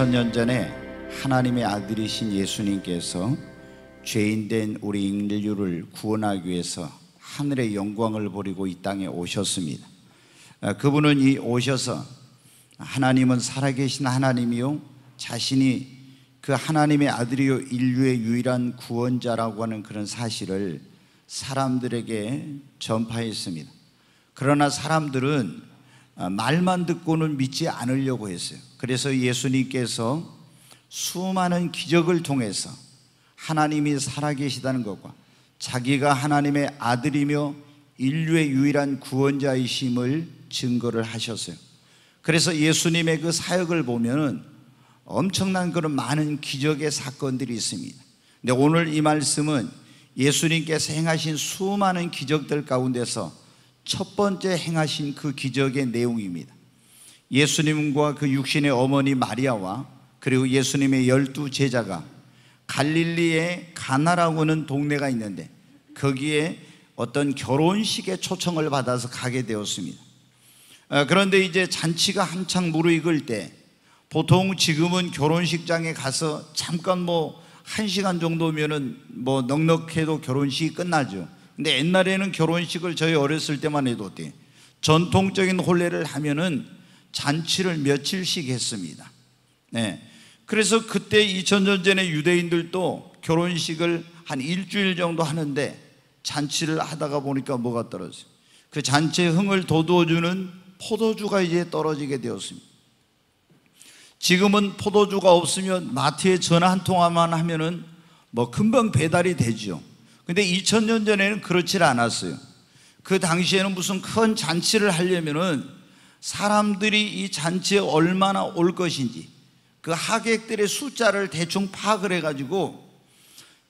2000년 전에 하나님의 아들이신 예수님께서 죄인된 우리 인류를 구원하기 위해서 하늘의 영광을 버리고 이 땅에 오셨습니다. 그분은 오셔서 하나님은 살아계신 하나님이요, 자신이 그 하나님의 아들이요 인류의 유일한 구원자라고 하는 그런 사실을 사람들에게 전파했습니다. 그러나 사람들은 말만 듣고는 믿지 않으려고 했어요. 그래서 예수님께서 수많은 기적을 통해서 하나님이 살아계시다는 것과 자기가 하나님의 아들이며 인류의 유일한 구원자이심을 증거를 하셨어요. 그래서 예수님의 그 사역을 보면은 엄청난 그런 많은 기적의 사건들이 있습니다. 근데 오늘 이 말씀은 예수님께서 행하신 수많은 기적들 가운데서 첫 번째 행하신 그 기적의 내용입니다. 예수님과 그 육신의 어머니 마리아와 그리고 예수님의 12 제자가 갈릴리의 가나라고 하는 동네가 있는데 거기에 어떤 결혼식에 초청을 받아서 가게 되었습니다. 그런데 이제 잔치가 한창 무르익을 때 보통 지금은 결혼식장에 가서 잠깐 1시간 정도면은 넉넉해도 결혼식이 끝나죠. 근데 옛날에는 결혼식을 저희 어렸을 때만 해도 어때요? 전통적인 혼례를 하면은 잔치를 며칠씩 했습니다. 네. 그래서 그때 2000년 전에 유대인들도 결혼식을 한 일주일 정도 하는데 잔치를 하다가 보니까 뭐가 떨어져요? 그 잔치의 흥을 돋워주는 포도주가 이제 떨어지게 되었습니다. 지금은 포도주가 없으면 마트에 전화 한 통화만 하면은 금방 배달이 되죠. 근데 2000년 전에는 그렇지 않았어요. 그 당시에는 무슨 큰 잔치를 하려면은 사람들이 이 잔치에 얼마나 올 것인지 그 하객들의 숫자를 대충 파악을 해가지고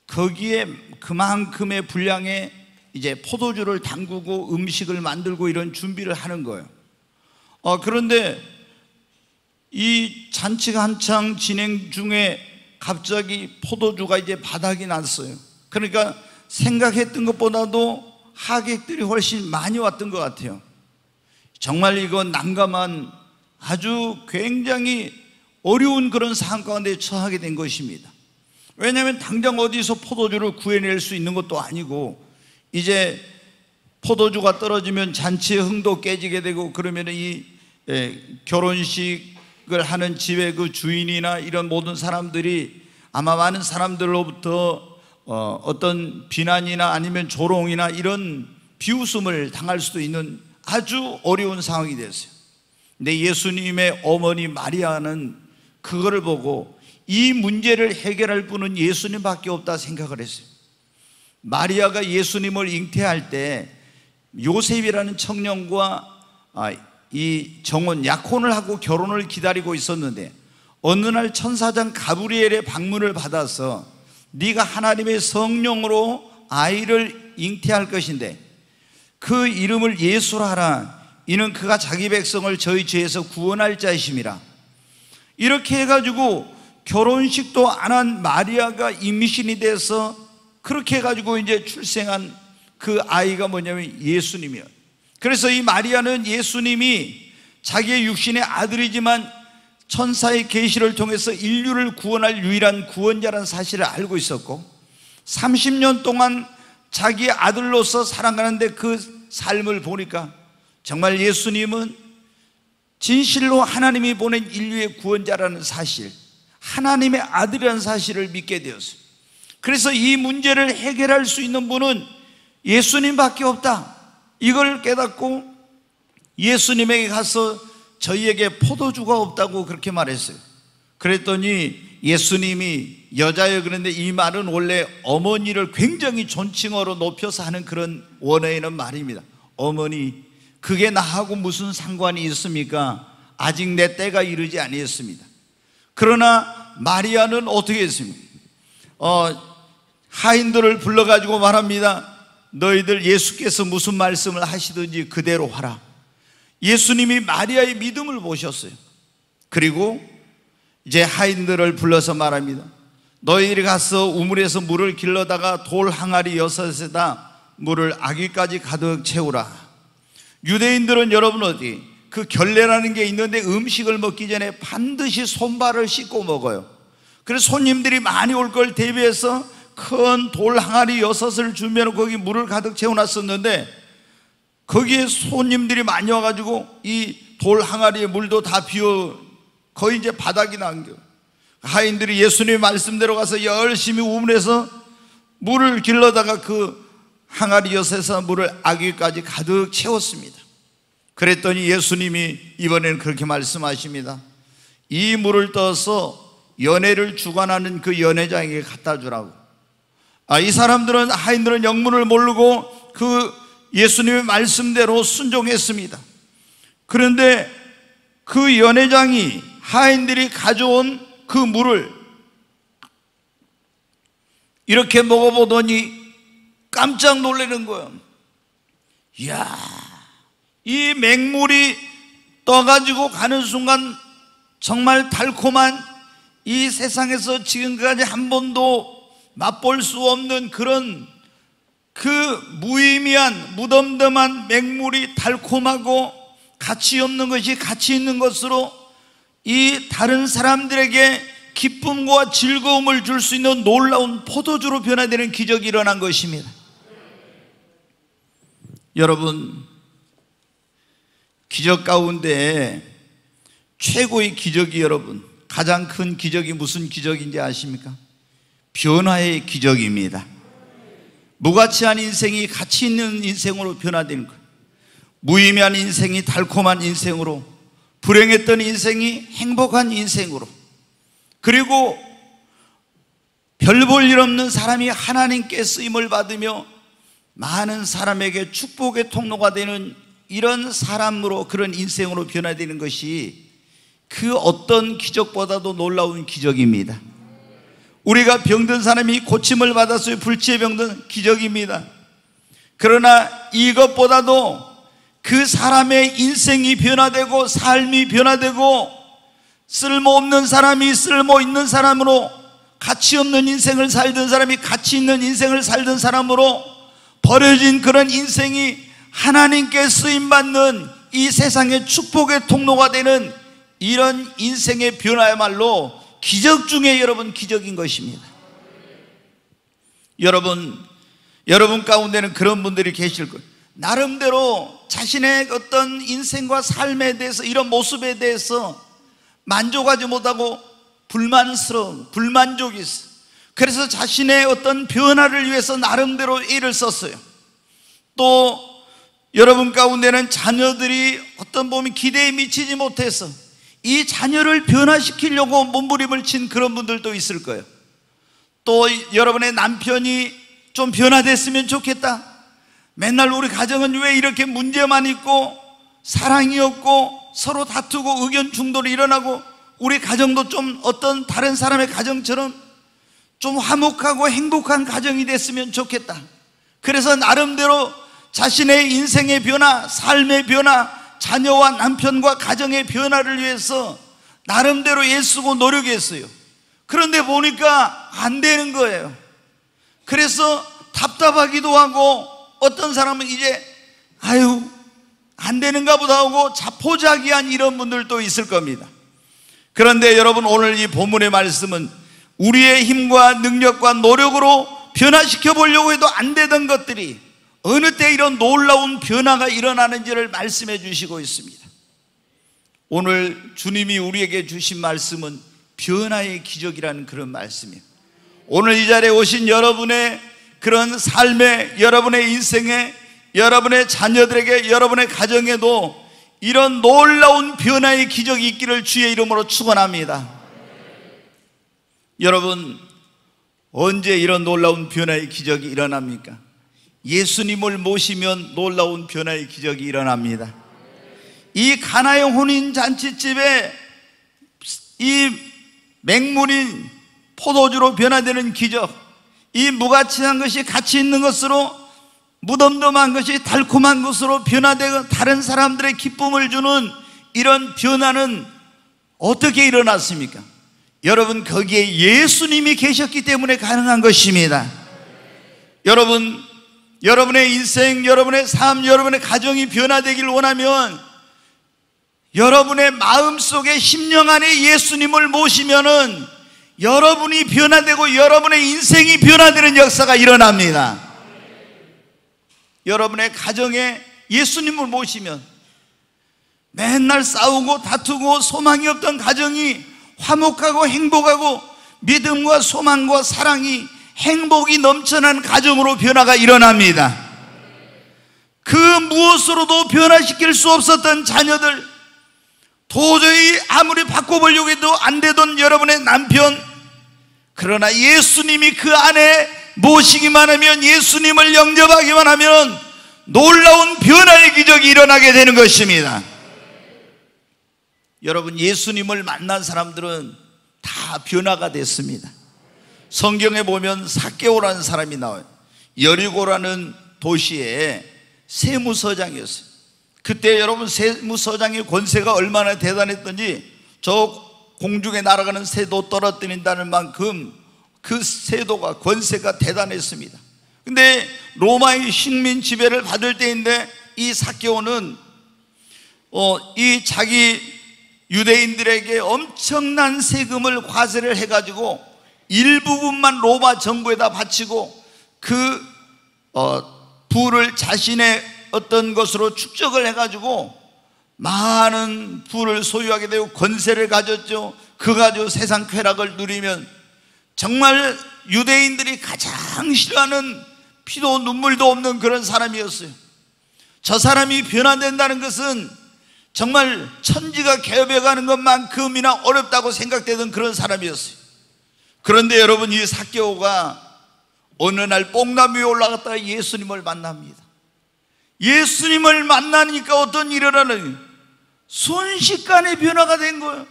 거기에 그만큼의 분량의 이제 포도주를 담그고 음식을 만들고 이런 준비를 하는 거예요. 그런데 이 잔치가 한창 진행 중에 갑자기 포도주가 이제 바닥이 났어요. 그러니까 생각했던 것보다도 하객들이 훨씬 많이 왔던 것 같아요. 정말 이건 난감한 아주 굉장히 어려운 그런 상황 가운데 처하게 된 것입니다. 왜냐하면 당장 어디서 포도주를 구해낼 수 있는 것도 아니고 이제 포도주가 떨어지면 잔치의 흥도 깨지게 되고 그러면 이 결혼식을 하는 집의 그 주인이나 이런 모든 사람들이 아마 많은 사람들로부터 어떤 비난이나 아니면 조롱이나 이런 비웃음을 당할 수도 있는 아주 어려운 상황이 됐어요. 근데 예수님의 어머니 마리아는 그거를 보고 이 문제를 해결할 분은 예수님밖에 없다 생각을 했어요. 마리아가 예수님을 잉태할 때 요셉이라는 청년과 이 정혼 약혼을 하고 결혼을 기다리고 있었는데 어느 날 천사장 가브리엘의 방문을 받아서 네가 하나님의 성령으로 아이를 잉태할 것인데 그 이름을 예수라 하라. 이는 그가 자기 백성을 저희 죄에서 구원할 자이심이라. 이렇게 해가지고 결혼식도 안 한 마리아가 임신이 돼서 그렇게 해가지고 이제 출생한 그 아이가 뭐냐면 예수님이에요. 그래서 이 마리아는 예수님이 자기의 육신의 아들이지만 천사의 계시를 통해서 인류를 구원할 유일한 구원자라는 사실을 알고 있었고 30년 동안 자기 아들로서 살아가는데 그 삶을 보니까 정말 예수님은 진실로 하나님이 보낸 인류의 구원자라는 사실, 하나님의 아들이라는 사실을 믿게 되었어요. 그래서 이 문제를 해결할 수 있는 분은 예수님밖에 없다, 이걸 깨닫고 예수님에게 가서 저희에게 포도주가 없다고 그렇게 말했어요. 그랬더니 예수님이 여자여, 그런데 이 말은 원래 어머니를 굉장히 존칭어로 높여서 하는 그런 원어에는 말입니다. 어머니, 그게 나하고 무슨 상관이 있습니까? 아직 내 때가 이르지 아니했습니다. 그러나 마리아는 어떻게 했습니까? 하인들을 불러가지고 말합니다. 너희들 예수께서 무슨 말씀을 하시든지 그대로 하라. 예수님이 마리아의 믿음을 보셨어요. 그리고 이제 하인들을 불러서 말합니다. 너희들이 가서 우물에서 물을 길러다가 돌 항아리 6에다 물을 아기까지 가득 채우라. 유대인들은 여러분 그 결례라는 게 있는데 음식을 먹기 전에 반드시 손발을 씻고 먹어요. 그래서 손님들이 많이 올 걸 대비해서 큰 돌 항아리 6을 주면 거기 물을 가득 채워놨었는데, 거기에 손님들이 많이 와가지고 이 돌 항아리에 물도 다 비어 거의 이제 바닥이 남겨. 하인들이 예수님의 말씀대로 가서 열심히 우물에서 물을 길러다가 그 항아리 6에서 물을 아귀까지 가득 채웠습니다. 그랬더니 예수님이 이번에는 그렇게 말씀하십니다. 이 물을 떠서 연회를 주관하는 그 연회장에게 갖다 주라고. 이 사람들은, 하인들은 영문을 모르고 그 예수님의 말씀대로 순종했습니다. 그런데 그 연회장이 하인들이 가져온 그 물을 이렇게 먹어보더니 깜짝 놀라는 거예요. 이야, 이 맹물이 떠가지고 가는 순간 정말 달콤한, 이 세상에서 지금까지 한 번도 맛볼 수 없는 그런 그 무의미한 무덤덤한 맹물이 달콤하고 가치 없는 것이 가치 있는 것으로 이 다른 사람들에게 기쁨과 즐거움을 줄 수 있는 놀라운 포도주로 변화되는 기적이 일어난 것입니다. 여러분, 기적 가운데 최고의 기적이, 여러분, 가장 큰 기적이 무슨 기적인지 아십니까? 변화의 기적입니다. 무가치한 인생이 가치 있는 인생으로 변화되는 거예요. 무의미한 인생이 달콤한 인생으로, 불행했던 인생이 행복한 인생으로, 그리고 별 볼 일 없는 사람이 하나님께 쓰임을 받으며 많은 사람에게 축복의 통로가 되는 이런 사람으로, 그런 인생으로 변화되는 것이 그 어떤 기적보다도 놀라운 기적입니다. 우리가 병든 사람이 고침을 받았어요. 불치의 병든 기적입니다. 그러나 이것보다도 그 사람의 인생이 변화되고 삶이 변화되고 쓸모없는 사람이 쓸모 있는 사람으로, 가치 없는 인생을 살던 사람이 가치 있는 인생을 살던 사람으로, 버려진 그런 인생이 하나님께 쓰임받는 이 세상의 축복의 통로가 되는 이런 인생의 변화야말로 기적 중에, 여러분, 기적인 것입니다. 여러분 가운데는 그런 분들이 계실 거예요. 나름대로 자신의 어떤 인생과 삶에 대해서, 이런 모습에 대해서 만족하지 못하고 불만스러운, 불만족이 있어요. 그래서 자신의 어떤 변화를 위해서 나름대로 애를 썼어요. 또 여러분 가운데는 자녀들이 어떤 보면 기대에 미치지 못해서 이 자녀를 변화시키려고 몸부림을 친 그런 분들도 있을 거예요. 또 여러분의 남편이 좀 변화됐으면 좋겠다. 맨날 우리 가정은 왜 이렇게 문제만 있고 사랑이 없고 서로 다투고 의견 충돌이 일어나고, 우리 가정도 좀 어떤 다른 사람의 가정처럼 좀 화목하고 행복한 가정이 됐으면 좋겠다. 그래서 나름대로 자신의 인생의 변화, 삶의 변화, 자녀와 남편과 가정의 변화를 위해서 나름대로 애쓰고 노력했어요. 그런데 보니까 안 되는 거예요. 그래서 답답하기도 하고, 어떤 사람은 이제 안 되는가 보다 하고 자포자기한 이런 분들도 있을 겁니다. 그런데 여러분, 오늘 이 본문의 말씀은 우리의 힘과 능력과 노력으로 변화시켜 보려고 해도 안 되던 것들이 어느 때 이런 놀라운 변화가 일어나는지를 말씀해 주시고 있습니다. 오늘 주님이 우리에게 주신 말씀은 변화의 기적이라는 그런 말씀이에요. 오늘 이 자리에 오신 여러분의 그런 삶에, 여러분의 인생에, 여러분의 자녀들에게, 여러분의 가정에도 이런 놀라운 변화의 기적이 있기를 주의 이름으로 축원합니다. 여러분, 언제 이런 놀라운 변화의 기적이 일어납니까? 예수님을 모시면 놀라운 변화의 기적이 일어납니다. 이 가나의 혼인잔치집에 이 맹물인 포도주로 변화되는 기적, 이 무가치한 것이 가치 있는 것으로, 무덤덤한 것이 달콤한 것으로 변화되고 다른 사람들의 기쁨을 주는 이런 변화는 어떻게 일어났습니까? 여러분, 거기에 예수님이 계셨기 때문에 가능한 것입니다. 여러분, 여러분의 인생, 여러분의 삶, 여러분의 가정이 변화되길 원하면 여러분의 마음속에 심령 안에 예수님을 모시면은 여러분이 변화되고 여러분의 인생이 변화되는 역사가 일어납니다. 여러분의 가정에 예수님을 모시면 맨날 싸우고 다투고 소망이 없던 가정이 화목하고 행복하고 믿음과 소망과 사랑이 행복이 넘쳐난 가정으로 변화가 일어납니다. 그 무엇으로도 변화시킬 수 없었던 자녀들, 도저히 아무리 바꿔보려고 해도 안 되던 여러분의 남편, 그러나 예수님이 그 안에 모시기만 하면, 예수님을 영접하기만 하면 놀라운 변화의 기적이 일어나게 되는 것입니다. 여러분, 예수님을 만난 사람들은 다 변화가 됐습니다. 성경에 보면 삭개오라는 사람이 나와요. 여리고라는 도시에 세무서장이었어요. 그때 여러분, 세무서장의 권세가 얼마나 대단했던지 저 공중에 날아가는 새도 떨어뜨린다는 만큼 그 세도가, 권세가 대단했습니다. 근데 로마의 식민 지배를 받을 때인데 이 삭개오는 이 자기 유대인들에게 엄청난 세금을 과세를 해가지고 일부분만 로마 정부에다 바치고 그 부를 자신의 어떤 것으로 축적을 해가지고 많은 부를 소유하게 되고 권세를 가졌죠. 그 가지고 세상 쾌락을 누리면 정말 유대인들이 가장 싫어하는 피도 눈물도 없는 그런 사람이었어요. 저 사람이 변화된다는 것은 정말 천지가 개업해가는 것만큼이나 어렵다고 생각되던 그런 사람이었어요. 그런데 여러분, 이 삭개오가 어느 날 뽕나무 위에 올라갔다가 예수님을 만납니다. 예수님을 만나니까 어떤 일이 일어나요? 순식간에 변화가 된 거예요.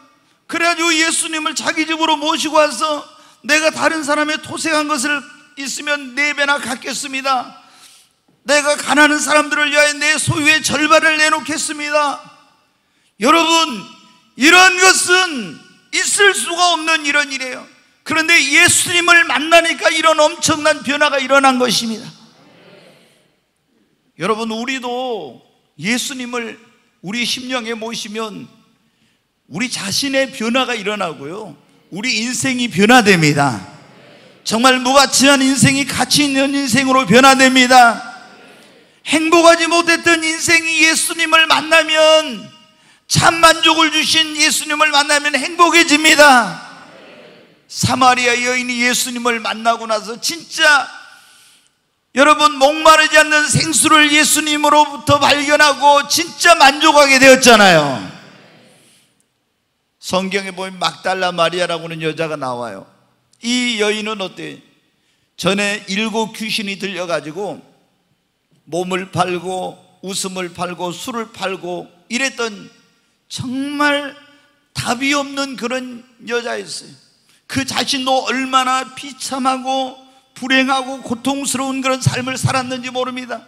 그래가지고 예수님을 자기 집으로 모시고 와서 내가 다른 사람의 토색한 것을 있으면 4배나 갚겠습니다. 내가 가난한 사람들을 위하여 내 소유의 절반을 내놓겠습니다. 여러분, 이런 것은 있을 수가 없는 이런 일이에요. 그런데 예수님을 만나니까 이런 엄청난 변화가 일어난 것입니다. 여러분, 우리도 예수님을 우리 심령에 모시면 우리 자신의 변화가 일어나고요, 우리 인생이 변화됩니다. 정말 무가치한 인생이 가치 있는 인생으로 변화됩니다. 행복하지 못했던 인생이 예수님을 만나면, 참 만족을 주신 예수님을 만나면 행복해집니다. 사마리아 여인이 예수님을 만나고 나서 진짜 여러분, 목마르지 않는 생수를 예수님으로부터 발견하고 진짜 만족하게 되었잖아요. 성경에 보면 막달라 마리아라고 하는 여자가 나와요. 이 여인은 어때요? 전에 7 귀신이 들려가지고 몸을 팔고 웃음을 팔고 술을 팔고 이랬던 정말 답이 없는 그런 여자였어요. 그 자신도 얼마나 비참하고 불행하고 고통스러운 그런 삶을 살았는지 모릅니다.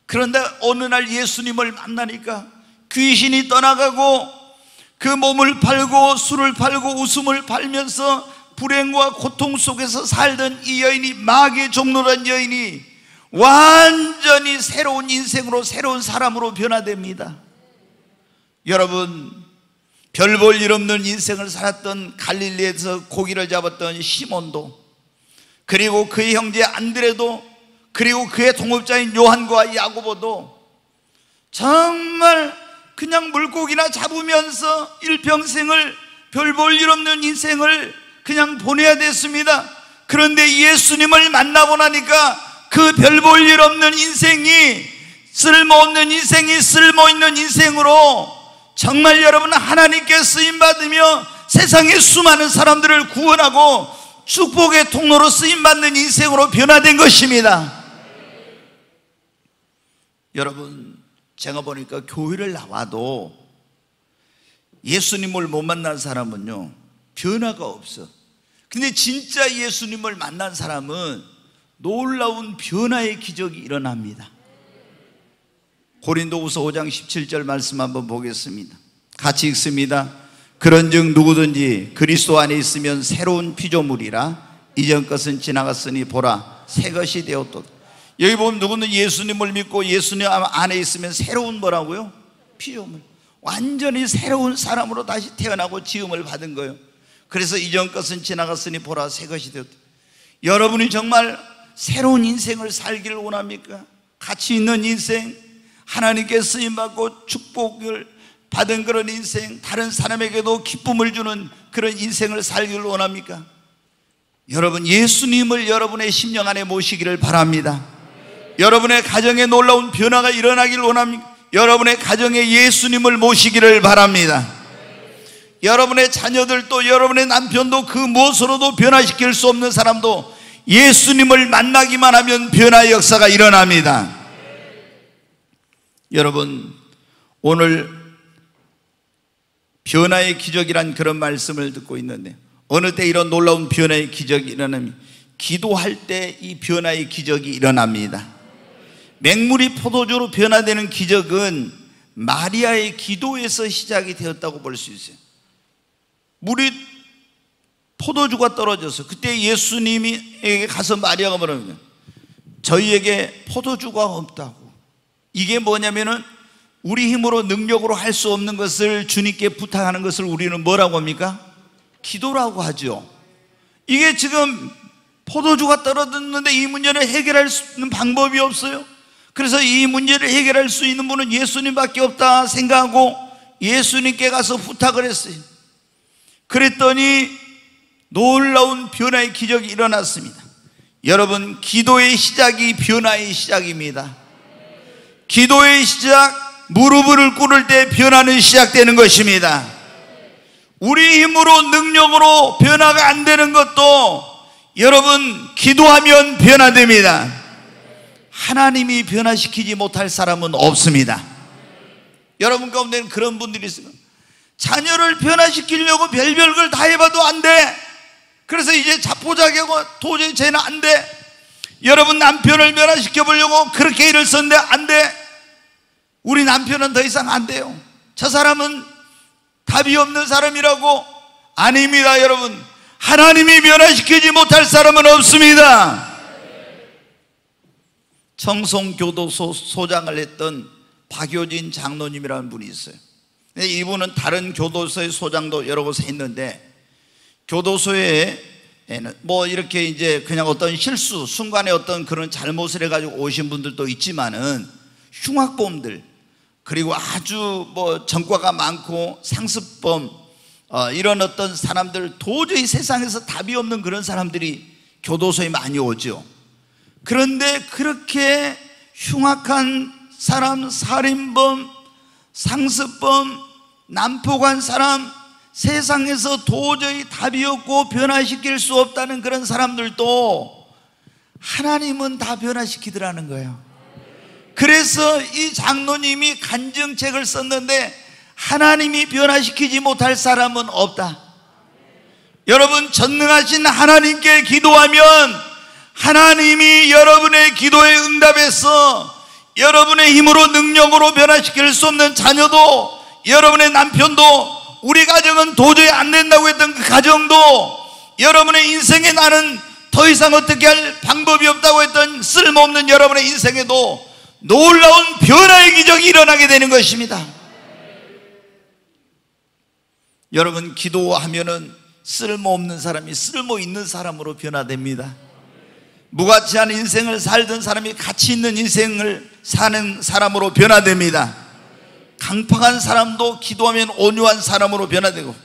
그런데 어느 날 예수님을 만나니까 귀신이 떠나가고 그 몸을 팔고 술을 팔고 웃음을 팔면서 불행과 고통 속에서 살던 이 여인이, 마귀의 종로란 여인이 완전히 새로운 인생으로, 새로운 사람으로 변화됩니다. 여러분, 별 볼 일 없는 인생을 살았던 갈릴리에서 고기를 잡았던 시몬도, 그리고 그의 형제 안드레도, 그리고 그의 동업자인 요한과 야고보도 정말 그냥 물고기나 잡으면서 일평생을 별 볼 일 없는 인생을 그냥 보내야 됐습니다. 그런데 예수님을 만나고 나니까 그 별 볼 일 없는 인생이 쓸모없는 인생이 쓸모있는 인생으로 정말 여러분, 하나님께 쓰임받으며 세상의 수많은 사람들을 구원하고 축복의 통로로 쓰임받는 인생으로 변화된 것입니다. 여러분, 제가 보니까 교회를 나와도 예수님을 못 만난 사람은요, 변화가 없어. 근데 진짜 예수님을 만난 사람은 놀라운 변화의 기적이 일어납니다. 고린도후서 5장 17절 말씀 한번 보겠습니다. 같이 읽습니다. 그런즉 누구든지 그리스도 안에 있으면 새로운 피조물이라, 이전 것은 지나갔으니 보라 새 것이 되었도다. 여기 보면 누구는 예수님을 믿고 예수님 안에 있으면 새로운 뭐라고요? 피조물. 완전히 새로운 사람으로 다시 태어나고 지음을 받은 거예요. 그래서 이전 것은 지나갔으니 보라 새 것이 되었다. 여러분이 정말 새로운 인생을 살기를 원합니까? 가치 있는 인생, 하나님께 쓰임받고 축복을 받은 그런 인생, 다른 사람에게도 기쁨을 주는 그런 인생을 살기를 원합니까? 여러분, 예수님을 여러분의 심령 안에 모시기를 바랍니다. 여러분의 가정에 놀라운 변화가 일어나기를 원합니까? 여러분의 가정에 예수님을 모시기를 바랍니다. 여러분의 자녀들도, 여러분의 남편도, 그 무엇으로도 변화시킬 수 없는 사람도 예수님을 만나기만 하면 변화의 역사가 일어납니다. 여러분, 오늘 변화의 기적이란 그런 말씀을 듣고 있는데, 어느 때 이런 놀라운 변화의 기적이 일어납니다. 기도할 때 이 변화의 기적이 일어납니다. 맹물이 포도주로 변화되는 기적은 마리아의 기도에서 시작이 되었다고 볼 수 있어요. 물이 포도주가 떨어져서 그때 예수님에게 가서 마리아가 뭐라는 저희에게 포도주가 없다고. 이게 뭐냐면은 우리 힘으로 능력으로 할 수 없는 것을 주님께 부탁하는 것을 우리는 뭐라고 합니까? 기도라고 하죠. 이게 지금 포도주가 떨어졌는데 이 문제를 해결할 수 있는 방법이 없어요. 그래서 이 문제를 해결할 수 있는 분은 예수님밖에 없다 생각하고 예수님께 가서 부탁을 했어요. 그랬더니 놀라운 변화의 기적이 일어났습니다. 여러분, 기도의 시작이 변화의 시작입니다. 기도의 시작, 무릎을 꿇을 때 변화는 시작되는 것입니다. 우리 힘으로 능력으로 변화가 안 되는 것도 여러분, 기도하면 변화됩니다. 하나님이 변화시키지 못할 사람은 없습니다. 여러분 가운데는 그런 분들이 있어요. 자녀를 변화시키려고 별별 걸 다 해봐도 안 돼. 그래서 이제 자포자기하고 도저히 쟤는 안 돼. 여러분, 남편을 변화시켜 보려고 그렇게 일을 썼는데 안 돼. 우리 남편은 더 이상 안 돼요. 저 사람은 답이 없는 사람이라고. 아닙니다. 여러분, 하나님이 변화시키지 못할 사람은 없습니다. 청송교도소 소장을 했던 박효진 장로님이라는 분이 있어요. 이분은 다른 교도소의 소장도 여러 곳에 했는데, 교도소에는 뭐 이렇게 이제 그냥 어떤 실수, 순간에 어떤 그런 잘못을 해가지고 오신 분들도 있지만은 흉악범들, 그리고 아주 뭐 전과가 많고 상습범, 이런 어떤 사람들, 도저히 세상에서 답이 없는 그런 사람들이 교도소에 많이 오죠. 그런데 그렇게 흉악한 사람, 살인범, 상습범, 난폭한 사람, 세상에서 도저히 답이 없고 변화시킬 수 없다는 그런 사람들도 하나님은 다 변화시키더라는 거예요. 그래서 이 장로님이 간증책을 썼는데, 하나님이 변화시키지 못할 사람은 없다. 여러분, 전능하신 하나님께 기도하면 하나님이 여러분의 기도에 응답해서 여러분의 힘으로 능력으로 변화시킬 수 없는 자녀도, 여러분의 남편도, 우리 가정은 도저히 안 된다고 했던 그 가정도, 여러분의 인생에 나는 더 이상 어떻게 할 방법이 없다고 했던 쓸모없는 여러분의 인생에도 놀라운 변화의 기적이 일어나게 되는 것입니다. 여러분, 기도하면은 쓸모없는 사람이 쓸모 있는 사람으로 변화됩니다. 무가치한 인생을 살던 사람이 가치 있는 인생을 사는 사람으로 변화됩니다. 강팍한 사람도 기도하면 온유한 사람으로 변화되고,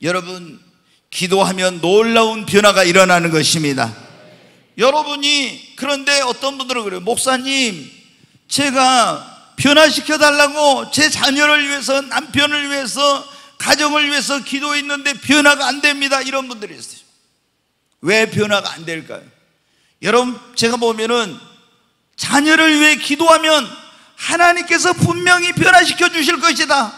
여러분, 기도하면 놀라운 변화가 일어나는 것입니다. 여러분이, 그런데 어떤 분들은 그래요. 목사님, 제가 변화시켜 달라고 제 자녀를 위해서, 남편을 위해서, 가정을 위해서 기도했는데 변화가 안 됩니다. 이런 분들이 있어요. 왜 변화가 안 될까요? 여러분, 제가 보면은 자녀를 위해 기도하면 하나님께서 분명히 변화시켜 주실 것이다.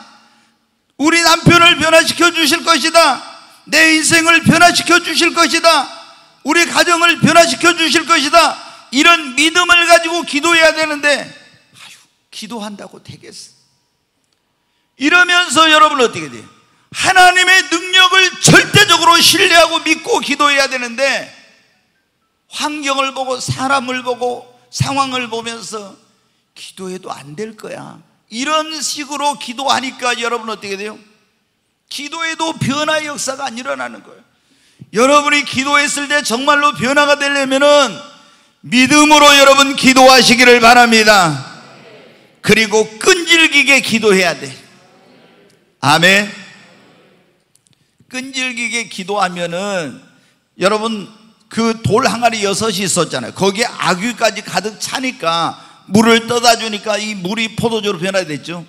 우리 남편을 변화시켜 주실 것이다. 내 인생을 변화시켜 주실 것이다. 우리 가정을 변화시켜 주실 것이다. 이런 믿음을 가지고 기도해야 되는데, 기도한다고 되겠어? 이러면서 여러분 어떻게 돼요? 하나님의 능력을 절대적으로 신뢰하고 믿고 기도해야 되는데, 환경을 보고 사람을 보고 상황을 보면서 기도해도 안 될 거야, 이런 식으로 기도하니까 여러분 어떻게 돼요? 기도에도 변화의 역사가 안 일어나는 거예요. 여러분이 기도했을 때 정말로 변화가 되려면은 믿음으로 여러분 기도하시기를 바랍니다. 그리고 끈질기게 기도해야 돼. 아멘. 끈질기게 기도하면은 여러분 그 돌 항아리 6이 있었잖아요. 거기에 아귀까지 가득 차니까 물을 떠다 주니까 이 물이 포도주로 변화됐죠.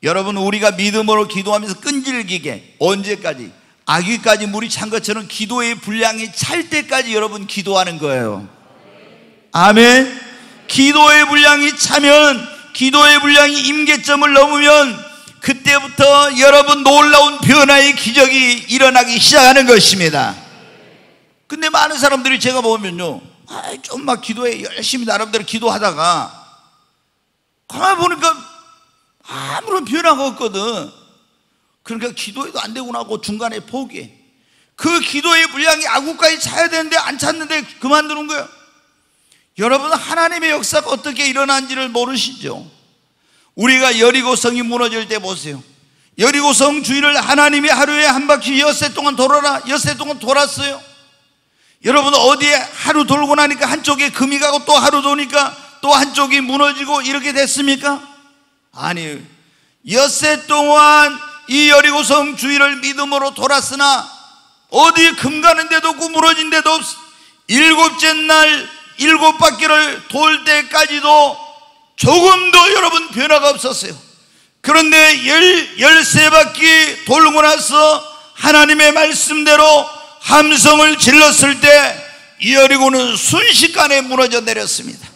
여러분 우리가 믿음으로 기도하면서 끈질기게 언제까지? 아귀까지 물이 찬 것처럼 기도의 분량이 찰 때까지 여러분 기도하는 거예요. 아멘. 기도의 분량이 차면, 기도의 분량이 임계점을 넘으면 그때부터 여러분 놀라운 변화의 기적이 일어나기 시작하는 것입니다. 근데 많은 사람들이 제가 보면요, 좀 막 기도해 열심히 나름대로 기도하다가 가만히 보니까 아무런 변화가 없거든. 그러니까 기도해도 안 되구나 하고 중간에 포기해. 그 기도의 분량이 아구까지 차야 되는데 안 찼는데 그만두는 거예요. 여러분 하나님의 역사가 어떻게 일어난지를 모르시죠? 우리가 여리고성이 무너질 때 보세요. 여리고성 주위를 하나님이 하루에 한 바퀴 엿새 동안 돌아라. 엿새 동안 돌았어요. 여러분 어디에 하루 돌고 나니까 한쪽에 금이 가고 또 하루 도니까 또 한쪽이 무너지고 이렇게 됐습니까? 아니, 엿새 동안 이 여리고성 주위를 믿음으로 돌았으나 어디 금 가는 데도 없고 무너진 데도 없어. 7째 날 7바퀴를 돌 때까지도 조금도 여러분 변화가 없었어요. 그런데 13바퀴 돌고 나서 하나님의 말씀대로 함성을 질렀을 때 이 여리고는 순식간에 무너져 내렸습니다.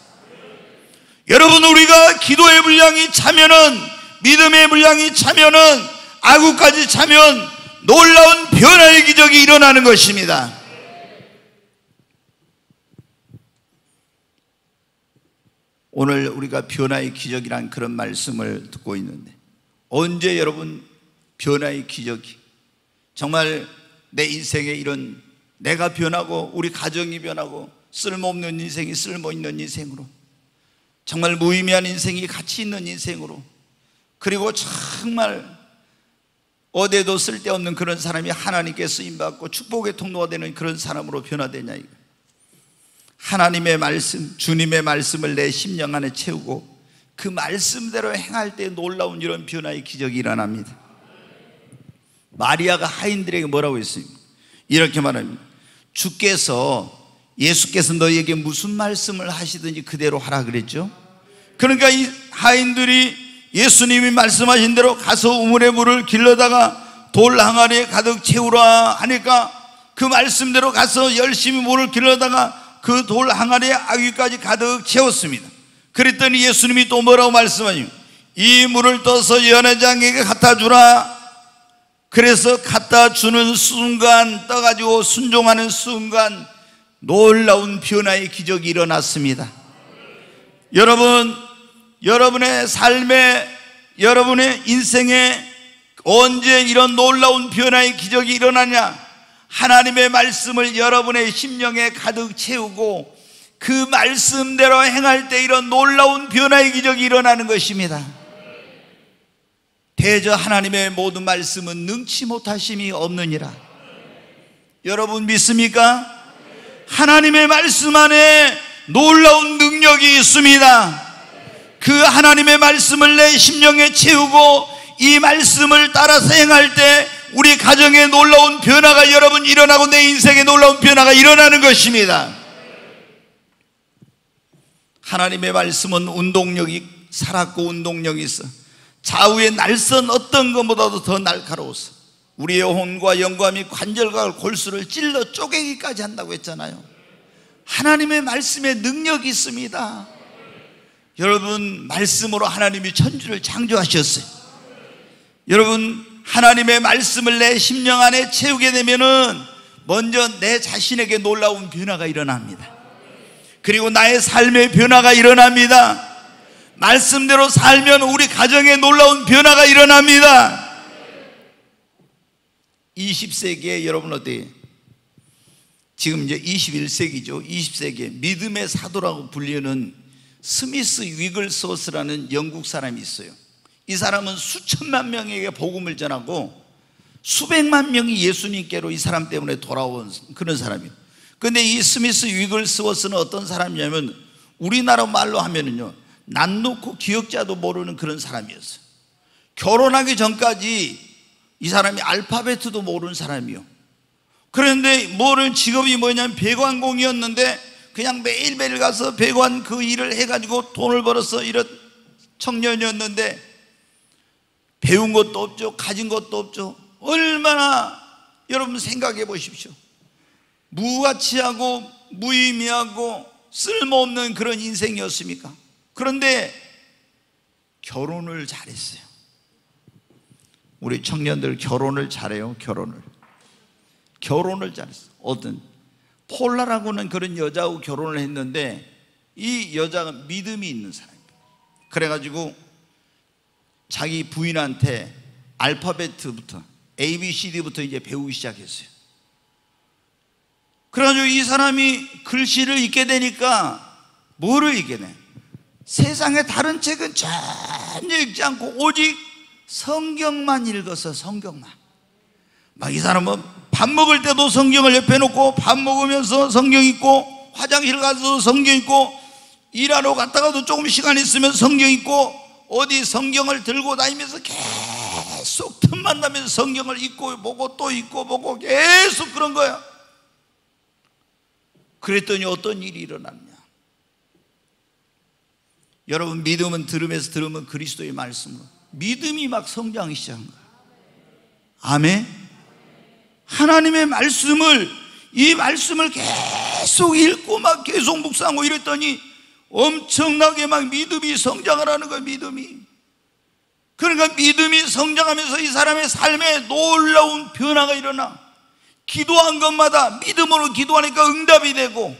여러분 우리가 기도의 분량이 차면은, 믿음의 분량이 차면은, 아구까지 차면 놀라운 변화의 기적이 일어나는 것입니다. 오늘 우리가 변화의 기적이란 그런 말씀을 듣고 있는데, 언제 여러분 변화의 기적이, 정말 내 인생에 이런 내가 변하고 우리 가정이 변하고 쓸모없는 인생이 쓸모있는 인생으로, 정말 무의미한 인생이 가치 있는 인생으로, 그리고 정말 어디에도 쓸데없는 그런 사람이 하나님께 쓰임받고 축복의 통로가 되는 그런 사람으로 변화되냐. 이거 하나님의 말씀, 주님의 말씀을 내 심령 안에 채우고 그 말씀대로 행할 때 놀라운 이런 변화의 기적이 일어납니다. 마리아가 하인들에게 뭐라고 했습니까? 이렇게 말합니다. 예수께서 너희에게 무슨 말씀을 하시든지 그대로 하라 그랬죠. 그러니까 이 하인들이 예수님이 말씀하신 대로 가서 우물의 물을 길러다가 돌 항아리에 가득 채우라 하니까 그 말씀대로 가서 열심히 물을 길러다가 그 돌 항아리에 아귀까지 가득 채웠습니다. 그랬더니 예수님이 또 뭐라고 말씀하시죠? 이 물을 떠서 연회장에게 갖다 주라. 그래서 갖다 주는 순간, 떠가지고 순종하는 순간 놀라운 변화의 기적이 일어났습니다. 여러분, 여러분의 삶에, 여러분의 인생에 언제 이런 놀라운 변화의 기적이 일어나냐? 하나님의 말씀을 여러분의 심령에 가득 채우고 그 말씀대로 행할 때 이런 놀라운 변화의 기적이 일어나는 것입니다. 대저 하나님의 모든 말씀은 능치 못하심이 없느니라. 여러분 믿습니까? 하나님의 말씀 안에 놀라운 능력이 있습니다. 그 하나님의 말씀을 내 심령에 채우고 이 말씀을 따라서 행할 때 우리 가정에 놀라운 변화가 여러분 일어나고 내 인생에 놀라운 변화가 일어나는 것입니다. 하나님의 말씀은 운동력이 살았고 운동력이 있어. 좌우의 날선 어떤 것보다도 더 날카로워서 우리의 혼과 영감이 관절과 골수를 찔러 쪼개기까지 한다고 했잖아요. 하나님의 말씀에 능력이 있습니다. 여러분 말씀으로 하나님이 천지를 창조하셨어요. 여러분 하나님의 말씀을 내 심령 안에 채우게 되면은 먼저 내 자신에게 놀라운 변화가 일어납니다. 그리고 나의 삶의 변화가 일어납니다. 말씀대로 살면 우리 가정에 놀라운 변화가 일어납니다. 20세기에 여러분 어때요? 지금 이제 21세기죠. 20세기에 믿음의 사도라고 불리는 스미스 위글소스라는 영국 사람이 있어요. 이 사람은 수천만 명에게 복음을 전하고 수백만 명이 예수님께로 이 사람 때문에 돌아온 그런 사람이에요. 그런데 이 스미스 위글스워스는 어떤 사람이냐면 우리나라 말로 하면은요, 난 놓고 기억자도 모르는 그런 사람이었어요. 결혼하기 전까지 이 사람이 알파벳도 모르는 사람이요. 그런데 모르는 직업이 뭐냐면 배관공이었는데 그냥 매일매일 가서 배관 그 일을 해가지고 돈을 벌어서 이런 청년이었는데 배운 것도 없죠, 가진 것도 없죠. 얼마나 여러분 생각해 보십시오. 무가치하고 무의미하고 쓸모없는 그런 인생이었습니까? 그런데 결혼을 잘했어요. 우리 청년들 결혼을 잘해요. 결혼을 잘했어요. 어떤 폴라라고는 그런 여자하고 결혼을 했는데 이 여자가 믿음이 있는 사람이에요. 그래가지고 자기 부인한테 알파벳부터 ABCD부터 이제 배우기 시작했어요. 그래가지고 이 사람이 글씨를 읽게 되니까 뭐를 읽게 돼? 세상의 다른 책은 전혀 읽지 않고 오직 성경만 읽어서 성경만. 막 이 사람은 밥 먹을 때도 성경을 옆에 놓고 밥 먹으면서 성경 읽고 화장실 가서 성경 읽고 일하러 갔다가도 조금 시간 있으면 성경 읽고 어디 성경을 들고 다니면서 계속 틈만 나면 성경을 읽고 보고 또 읽고 보고 계속 그런 거야. 그랬더니 어떤 일이 일어났냐? 여러분, 믿음은 들으면서 들으면 그리스도의 말씀으로 믿음이 막 성장하기 시작한 거야. 아멘. 하나님의 말씀을, 이 말씀을 계속 읽고 막 계속 묵상하고 이랬더니 엄청나게 막 믿음이 성장을 하는 거야. 믿음이. 그러니까 믿음이 성장하면서 이 사람의 삶에 놀라운 변화가 일어나. 기도한 것마다 믿음으로 기도하니까 응답이 되고,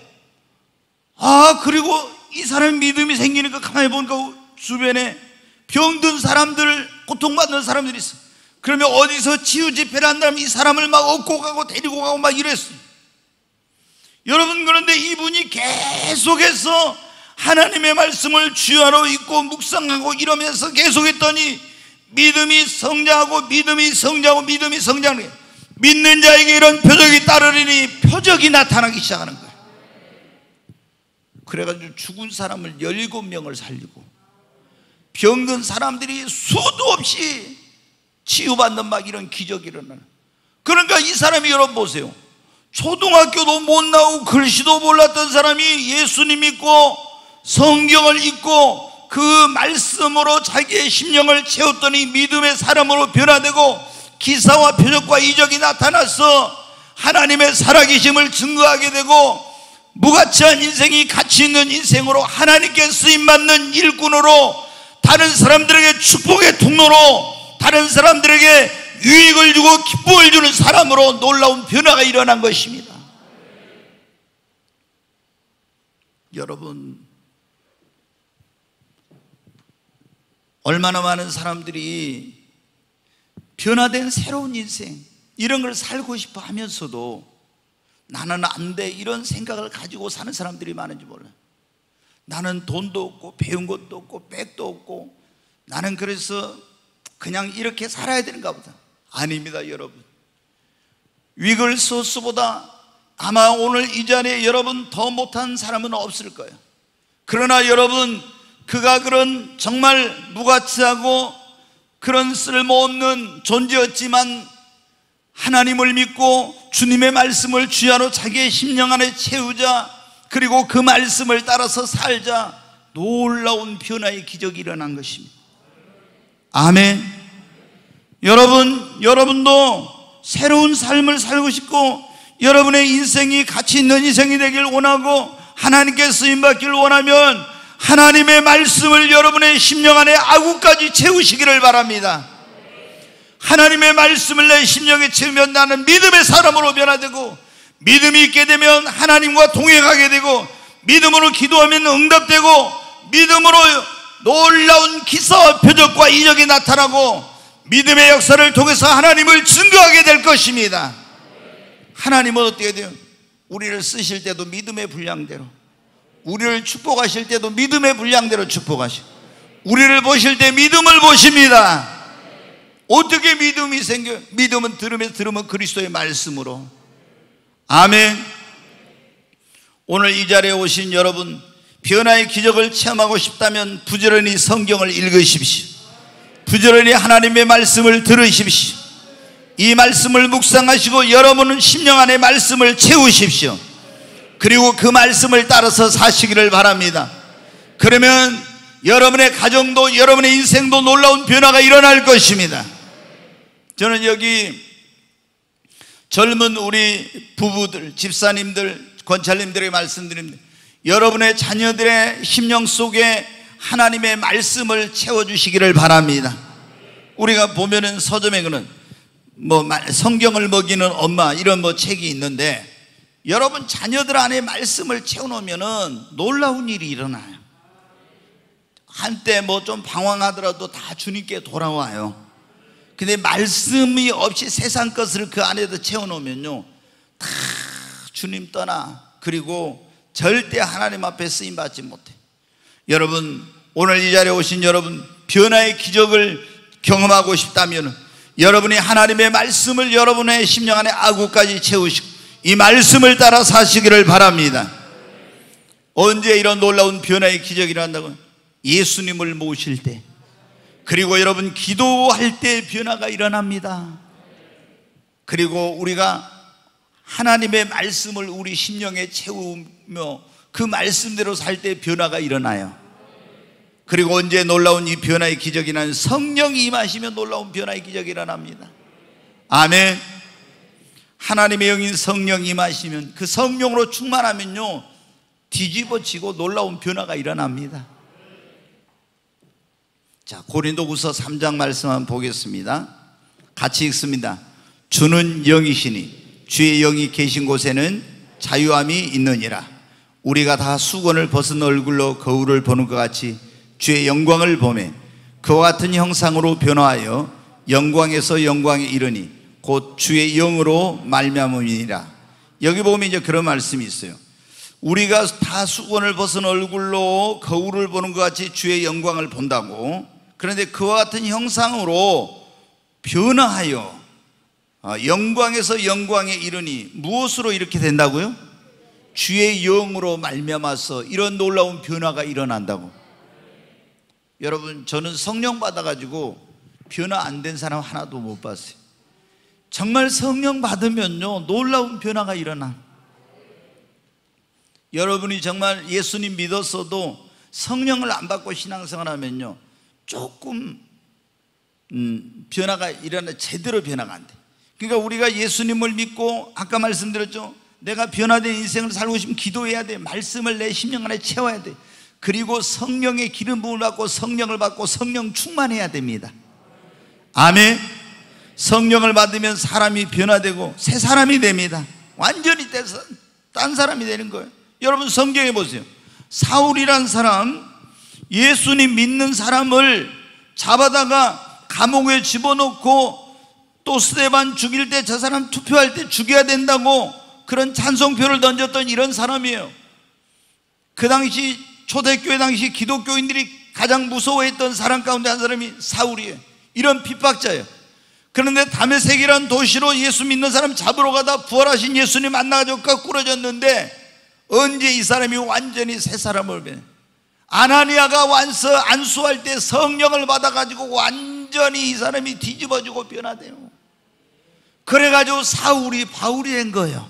그리고 이 사람의 믿음이 생기니까 가만히 보니까 주변에 병든 사람들, 고통받는 사람들이 있어. 그러면 어디서 치유 집회를 한다면 이 사람을 막 업고 가고 데리고 가고 막 이랬어요. 여러분, 그런데 이분이 계속해서 하나님의 말씀을 주야로 읽고 묵상하고 이러면서 계속했더니 믿음이 성장하고 믿음이 성장하고 믿음이 성장하는 거예요. 믿는 자에게 이런 표적이 따르리니 표적이 나타나기 시작하는 거예요. 그래가지고 죽은 사람을 17명을 살리고 병든 사람들이 수도 없이 치유받는 막 이런 기적이 일어나는. 그러니까 이 사람이, 여러분 보세요, 초등학교도 못 나오고 글씨도 몰랐던 사람이 예수님 믿고 성경을 읽고 그 말씀으로 자기의 심령을 채웠더니 믿음의 사람으로 변화되고 기사와 표적과 이적이 나타나서 하나님의 살아계심을 증거하게 되고 무가치한 인생이 가치 있는 인생으로 하나님께 쓰임받는 일꾼으로 다른 사람들에게 축복의 통로로 다른 사람들에게 유익을 주고 기쁨을 주는 사람으로 놀라운 변화가 일어난 것입니다. 여러분, 얼마나 많은 사람들이 변화된 새로운 인생 이런 걸 살고 싶어 하면서도 나는 안 돼 이런 생각을 가지고 사는 사람들이 많은지 몰라요. 나는 돈도 없고 배운 것도 없고 백도 없고 나는 그래서 그냥 이렇게 살아야 되는가 보다. 아닙니다, 여러분. 위글스워스보다 아마 오늘 이 자리에 여러분 더 못한 사람은 없을 거예요. 그러나 여러분, 그가 그런 정말 무가치하고 그런 쓸모없는 존재였지만 하나님을 믿고 주님의 말씀을 주야로 자기의 심령 안에 채우자, 그리고 그 말씀을 따라서 살자, 놀라운 변화의 기적이 일어난 것입니다. 아멘. 여러분도 새로운 삶을 살고 싶고 여러분의 인생이 가치 있는 인생이 되길 원하고 하나님께 쓰임받기를 원하면 하나님의 말씀을 여러분의 심령 안에 아구까지 채우시기를 바랍니다. 하나님의 말씀을 내 심령에 채우면 나는 믿음의 사람으로 변화되고, 믿음이 있게 되면 하나님과 동행하게 되고, 믿음으로 기도하면 응답되고, 믿음으로 놀라운 기사와 표적과 이적이 나타나고 믿음의 역사를 통해서 하나님을 증거하게 될 것입니다. 하나님은 어떻게 돼요? 우리를 쓰실 때도 믿음의 분량대로, 우리를 축복하실 때도 믿음의 분량대로 축복하시고, 우리를 보실 때 믿음을 보십니다. 어떻게 믿음이 생겨요? 믿음은 들으면 그리스도의 말씀으로. 아멘. 오늘 이 자리에 오신 여러분, 변화의 기적을 체험하고 싶다면 부지런히 성경을 읽으십시오. 부지런히 하나님의 말씀을 들으십시오. 이 말씀을 묵상하시고 여러분은 심령 안에 말씀을 채우십시오. 그리고 그 말씀을 따라서 사시기를 바랍니다. 그러면 여러분의 가정도 여러분의 인생도 놀라운 변화가 일어날 것입니다. 저는 여기 젊은 우리 부부들, 집사님들, 권찰님들에게 말씀드립니다. 여러분의 자녀들의 심령 속에 하나님의 말씀을 채워주시기를 바랍니다. 우리가 보면은 서점에는 성경을 먹이는 엄마 이런 책이 있는데, 여러분 자녀들 안에 말씀을 채워놓으면은 놀라운 일이 일어나요. 한때 좀 방황하더라도 다 주님께 돌아와요. 근데 말씀이 없이 세상 것을 그 안에다 채워놓으면요, 다 주님 떠나, 그리고 절대 하나님 앞에 쓰임받지 못해. 여러분, 오늘 이 자리에 오신 여러분, 변화의 기적을 경험하고 싶다면 여러분이 하나님의 말씀을 여러분의 심령 안에 아구까지 채우시고 이 말씀을 따라 사시기를 바랍니다. 언제 이런 놀라운 변화의 기적이 일어난다고요? 예수님을 모실 때, 그리고 여러분 기도할 때 변화가 일어납니다. 그리고 우리가 하나님의 말씀을 우리 심령에 채우며 그 말씀대로 살 때 변화가 일어나요. 그리고 언제 놀라운 이 변화의 기적이 나는 성령이 임하시면 놀라운 변화의 기적이 일어납니다. 아멘. 하나님의 영인 성령이 임하시면, 그 성령으로 충만하면요, 뒤집어지고 놀라운 변화가 일어납니다. 자, 고린도후서 3장 말씀 한번 보겠습니다. 같이 읽습니다. 주는 영이시니 주의 영이 계신 곳에는 자유함이 있느니라. 우리가 다 수건을 벗은 얼굴로 거울을 보는 것 같이 주의 영광을 보매 그와 같은 형상으로 변화하여 영광에서 영광에 이르니 곧 주의 영으로 말미암음이니라. 여기 보면 이제 그런 말씀이 있어요. 우리가 다 수건을 벗은 얼굴로 거울을 보는 것 같이 주의 영광을 본다고. 그런데 그와 같은 형상으로 변화하여 영광에서 영광에 이르니 무엇으로 이렇게 된다고요? 주의 영으로 말미암아서 이런 놀라운 변화가 일어난다고. 여러분, 저는 성령 받아가지고 변화 안 된 사람 하나도 못 봤어요. 정말 성령 받으면요, 놀라운 변화가 일어나. 여러분이 정말 예수님 믿었어도 성령을 안 받고 신앙생활 하면요, 조금 변화가 일어나, 제대로 변화가 안 돼. 그러니까 우리가 예수님을 믿고, 아까 말씀드렸죠, 내가 변화된 인생을 살고 싶으면 기도해야 돼. 말씀을 내 심령 안에 채워야 돼. 그리고 성령의 기름 부음을 받고 성령을 받고 성령 충만해야 됩니다. 아멘. 성령을 받으면 사람이 변화되고 새 사람이 됩니다. 완전히 딴 사람이 되는 거예요. 여러분 성경에 보세요. 사울이란 사람, 예수님 믿는 사람을 잡아다가 감옥에 집어넣고 또 스데반 죽일 때 저 사람 투표할 때 죽여야 된다고 그런 찬송표를 던졌던 이런 사람이에요. 그 당시 초대교회 당시 기독교인들이 가장 무서워했던 사람 가운데 한 사람이 사울이에요. 이런 핍박자예요. 그런데 다메섹이라는 도시로 예수 믿는 사람 잡으러 가다 부활하신 예수님 만나가지고 거꾸러졌는데 언제 이 사람이 완전히 새 사람을 변해. 아나니아가 안수할 때 성령을 받아가지고 완전히 이 사람이 뒤집어지고 변화돼요. 그래가지고 사울이 바울이 된 거예요.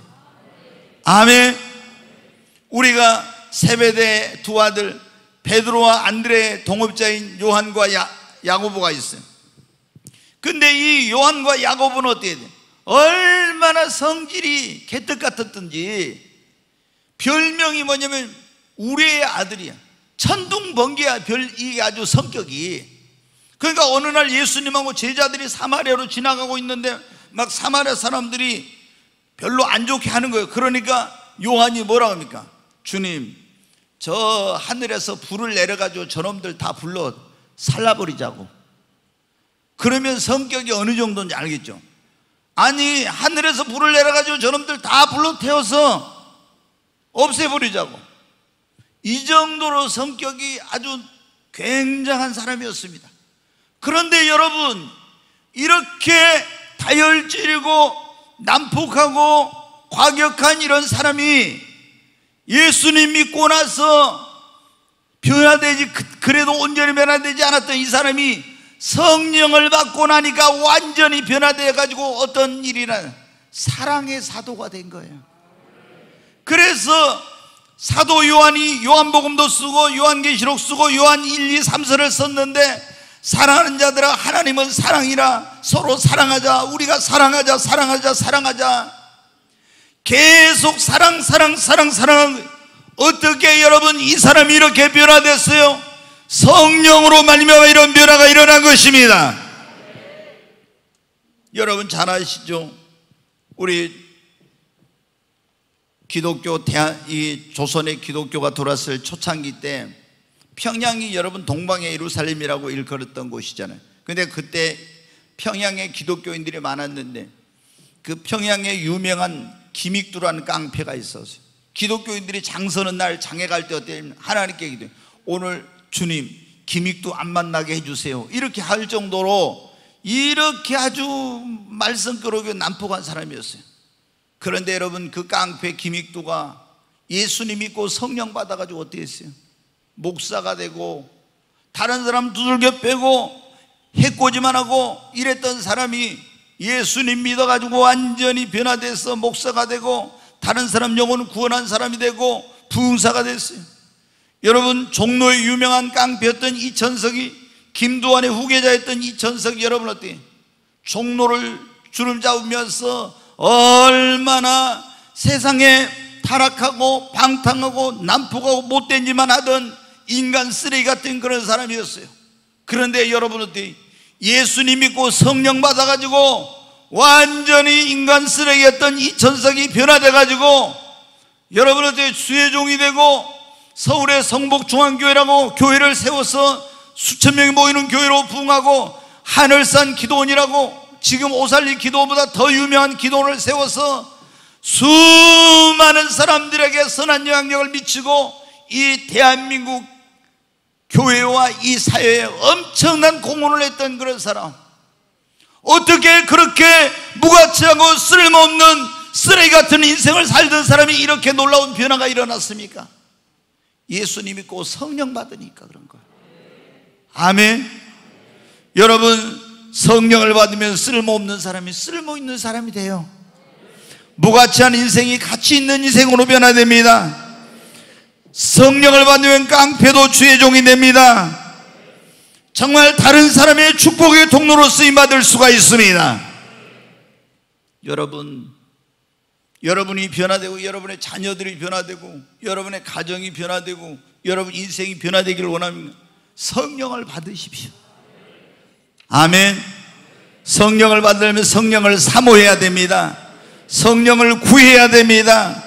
아멘. 우리가 세베대의 두 아들 베드로와 안드레의 동업자인 요한과 야고보가 있어요. 근데 이 요한과 야고보는 어떻게 돼? 얼마나 성질이 개떡 같았던지 별명이 뭐냐면 우리의 아들이야. 천둥번개야. 이게 아주 성격이. 그러니까 어느 날 예수님하고 제자들이 사마리아로 지나가고 있는데 막 사마리아 사람들이 별로 안 좋게 하는 거예요. 그러니까 요한이 뭐라고 합니까? 주님, 저 하늘에서 불을 내려가지고 저놈들 다 불러 살라버리자고. 그러면 성격이 어느 정도인지 알겠죠? 아니, 하늘에서 불을 내려가지고 저놈들 다 불러 태워서 없애버리자고. 이 정도로 성격이 아주 굉장한 사람이었습니다. 그런데 여러분, 이렇게 다혈질이고 난폭하고 과격한 이런 사람이 예수님 믿고 나서 변화되지, 그래도 온전히 변화되지 않았던 이 사람이 성령을 받고 나니까 완전히 변화되어 가지고 어떤 일이나 사랑의 사도가 된 거예요. 그래서 사도 요한이 요한복음도 쓰고 요한계시록 쓰고 요한 1, 2, 3서를 썼는데, 사랑하는 자들아 하나님은 사랑이라, 서로 사랑하자, 우리가 사랑하자, 사랑하자, 사랑하자. 계속 사랑. 어떻게 여러분 이 사람이 이렇게 변화됐어요? 성령으로 말미암아 이런 변화가 일어난 것입니다. 여러분 잘 아시죠? 우리 기독교 이 조선의 기독교가 들어왔을 초창기 때 평양이 여러분 동방의 예루살렘이라고 일컬었던 곳이잖아요. 근데 그때 평양에 기독교인들이 많았는데 그 평양에 유명한 김익두라는 깡패가 있었어요. 기독교인들이 장 서는 날 장에 갈 때 어때요? 하나님께 기도해요. 오늘 주님 김익두 안 만나게 해주세요. 이렇게 할 정도로 이렇게 아주 말썽꾸러기 난폭한 사람이었어요. 그런데 여러분 그 깡패 김익두가 예수님 믿고 성령 받아가지고 어떻게 했어요? 목사가 되고 다른 사람 두들겨 빼고 해코지만 하고 이랬던 사람이 예수님 믿어가지고 완전히 변화돼서 목사가 되고 다른 사람 영혼을 구원한 사람이 되고 부흥사가 됐어요. 여러분 종로의 유명한 깡패였던 이천석이 김두한의 후계자였던 이천석이 여러분 어때요? 종로를 주름 잡으면서 얼마나 세상에 타락하고 방탕하고 난폭하고 못된 짓만 하던 인간 쓰레기 같은 그런 사람이었어요. 그런데 여러분 어때요? 예수님 믿고 성령 받아가지고 완전히 인간 쓰레기였던 이천석이 변화돼가지고 여러분 어때요? 수혜종이 되고 서울의 성복중앙교회라고 교회를 세워서 수천 명이 모이는 교회로 부흥하고 하늘산 기도원이라고 지금 오살리 기도원보다 더 유명한 기도원을 세워서 수많은 사람들에게 선한 영향력을 미치고 이 대한민국 교회와 이 사회에 엄청난 공헌을 했던 그런 사람, 어떻게 그렇게 무가치하고 쓸모없는 쓰레기 같은 인생을 살던 사람이 이렇게 놀라운 변화가 일어났습니까? 예수님 믿고 성령 받으니까 그런 거예요. 아멘. 여러분 성령을 받으면 쓸모없는 사람이 쓸모있는 사람이 돼요. 무가치한 인생이 가치 있는 인생으로 변화됩니다. 성령을 받으면 깡패도 주의 종이 됩니다. 정말 다른 사람의 축복의 통로로 쓰임받을 수가 있습니다. 여러분이 변화되고 여러분의 자녀들이 변화되고 여러분의 가정이 변화되고 여러분 인생이 변화되기를 원합니다. 성령을 받으십시오. 아멘. 성령을 받으려면 성령을 사모해야 됩니다. 성령을 구해야 됩니다.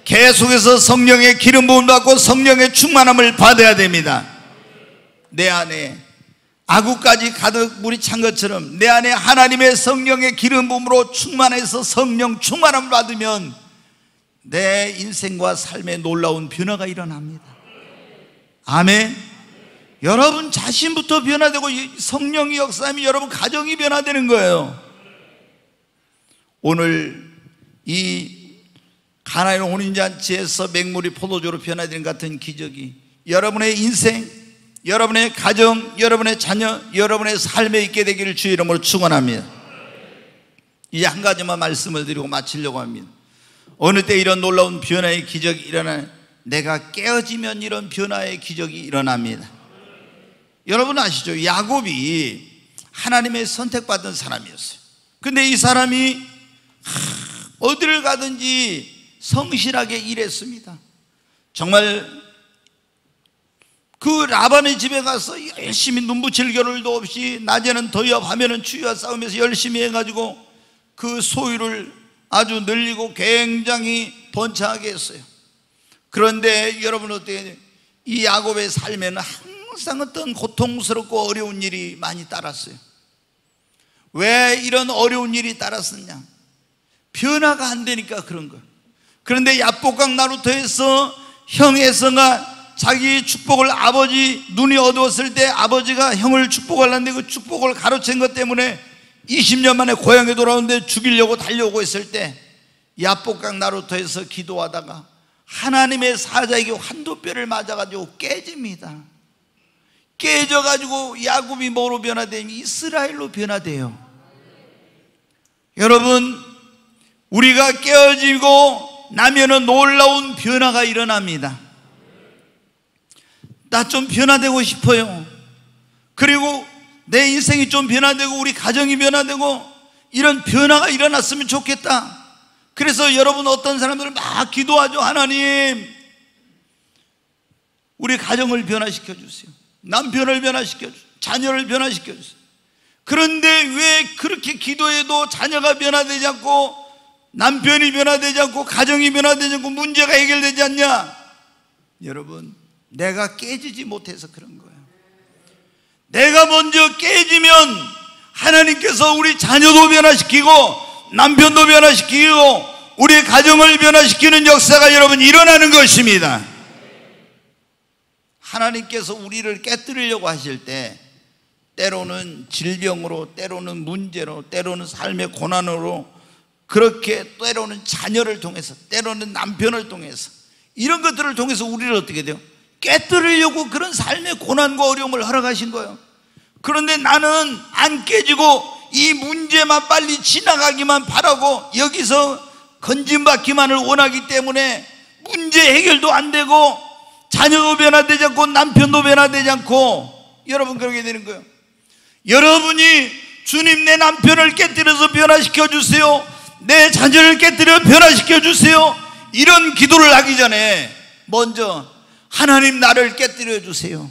계속해서 성령의 기름 부음을 받고 성령의 충만함을 받아야 됩니다. 내 안에 아구까지 가득 물이 찬 것처럼 내 안에 하나님의 성령의 기름 부음으로 충만해서 성령 충만함을 받으면 내 인생과 삶에 놀라운 변화가 일어납니다. 아멘. 여러분 자신부터 변화되고 성령이 역사하면 여러분 가정이 변화되는 거예요. 오늘 이 가나의 혼인잔치에서 맹물이 포도주로 변화되는 같은 기적이 여러분의 인생, 여러분의 가정, 여러분의 자녀, 여러분의 삶에 있게 되기를 주의 이름으로 축원합니다. 이제 한 가지만 말씀을 드리고 마치려고 합니다. 어느 때 이런 놀라운 변화의 기적이 일어나요? 내가 깨어지면 이런 변화의 기적이 일어납니다. 여러분 아시죠? 야곱이 하나님의 선택받은 사람이었어요. 근데 이 사람이 어디를 가든지 성실하게 일했습니다. 정말 그 라반의 집에 가서 열심히 눈붙일 겨를도 없이 낮에는 더위와 밤에는 추위와 싸우면서 열심히 해가지고 그 소유를 아주 늘리고 굉장히 번창하게 했어요. 그런데 여러분 어때요? 이 야곱의 삶에는 항상 어떤 고통스럽고 어려운 일이 많이 따랐어요. 왜 이런 어려운 일이 따랐었냐? 변화가 안 되니까 그런 거예요. 그런데 야복강 나루터에서 형 에서가 자기 축복을 아버지 눈이 어두웠을 때 아버지가 형을 축복하려는데 그 축복을 가로챈 것 때문에 20년 만에 고향에 돌아오는데 죽이려고 달려오고 있을 때 야복강 나루터에서 기도하다가 하나님의 사자에게 환도뼈를 맞아가지고 깨집니다. 깨져가지고 야곱이 뭐로 변화되면 이스라엘로 변화돼요. 여러분, 우리가 깨어지고 나면은 놀라운 변화가 일어납니다. 나 좀 변화되고 싶어요. 그리고 내 인생이 좀 변화되고 우리 가정이 변화되고 이런 변화가 일어났으면 좋겠다. 그래서 여러분, 어떤 사람들은 막 기도하죠. 하나님, 우리 가정을 변화시켜 주세요. 남편을 변화시켜 주세요. 자녀를 변화시켜 주세요. 그런데 왜 그렇게 기도해도 자녀가 변화되지 않고 남편이 변화되지 않고 가정이 변화되지 않고 문제가 해결되지 않냐? 여러분, 내가 깨지지 못해서 그런 거예요. 내가 먼저 깨지면 하나님께서 우리 자녀도 변화시키고 남편도 변화시키고 우리 가정을 변화시키는 역사가 여러분 일어나는 것입니다. 하나님께서 우리를 깨뜨리려고 하실 때 때로는 질병으로, 때로는 문제로, 때로는 삶의 고난으로, 그렇게 때로는 자녀를 통해서, 때로는 남편을 통해서, 이런 것들을 통해서 우리를 어떻게 돼요? 깨뜨리려고 그런 삶의 고난과 어려움을 허락하신 거예요. 그런데 나는 안 깨지고 이 문제만 빨리 지나가기만 바라고 여기서 건진받기만을 원하기 때문에 문제 해결도 안 되고 자녀도 변화되지 않고 남편도 변화되지 않고 여러분 그러게 되는 거예요. 여러분이 주님, 내 남편을 깨뜨려서 변화시켜 주세요, 내 자녀를 깨뜨려 변화시켜 주세요, 이런 기도를 하기 전에 먼저 하나님, 나를 깨뜨려 주세요.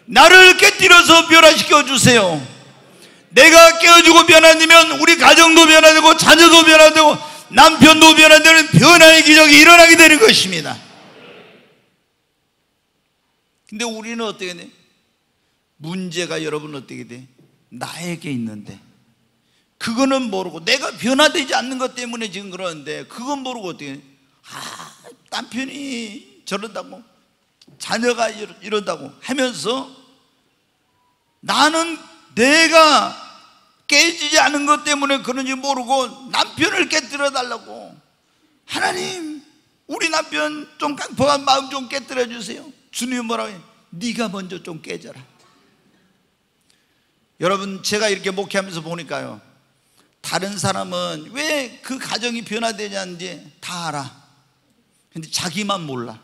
나를 깨뜨려서 변화시켜 주세요. 내가 깨어지고 변화되면 우리 가정도 변화되고 자녀도 변화되고 남편도 변화되는 변화의 기적이 일어나게 되는 것입니다. 근데 우리는 어떻게 돼? 문제가 여러분 어떻게 돼? 나에게 있는데 그거는 모르고, 내가 변화되지 않는 것 때문에 지금 그러는데 그건 모르고 어떻게 돼? 남편이 저런다고, 자녀가 이런다고 하면서 나는 내가 깨지지 않은 것 때문에 그런지 모르고 남편을 깨뜨려 달라고, 하나님, 우리 남편 좀 깡통한 마음 좀 깨뜨려 주세요. 주님은 뭐라고 해요? 네가 먼저 좀 깨져라. 여러분, 제가 이렇게 목회하면서 보니까요, 다른 사람은 왜 그 가정이 변화되지 않는지 다 알아. 근데 자기만 몰라.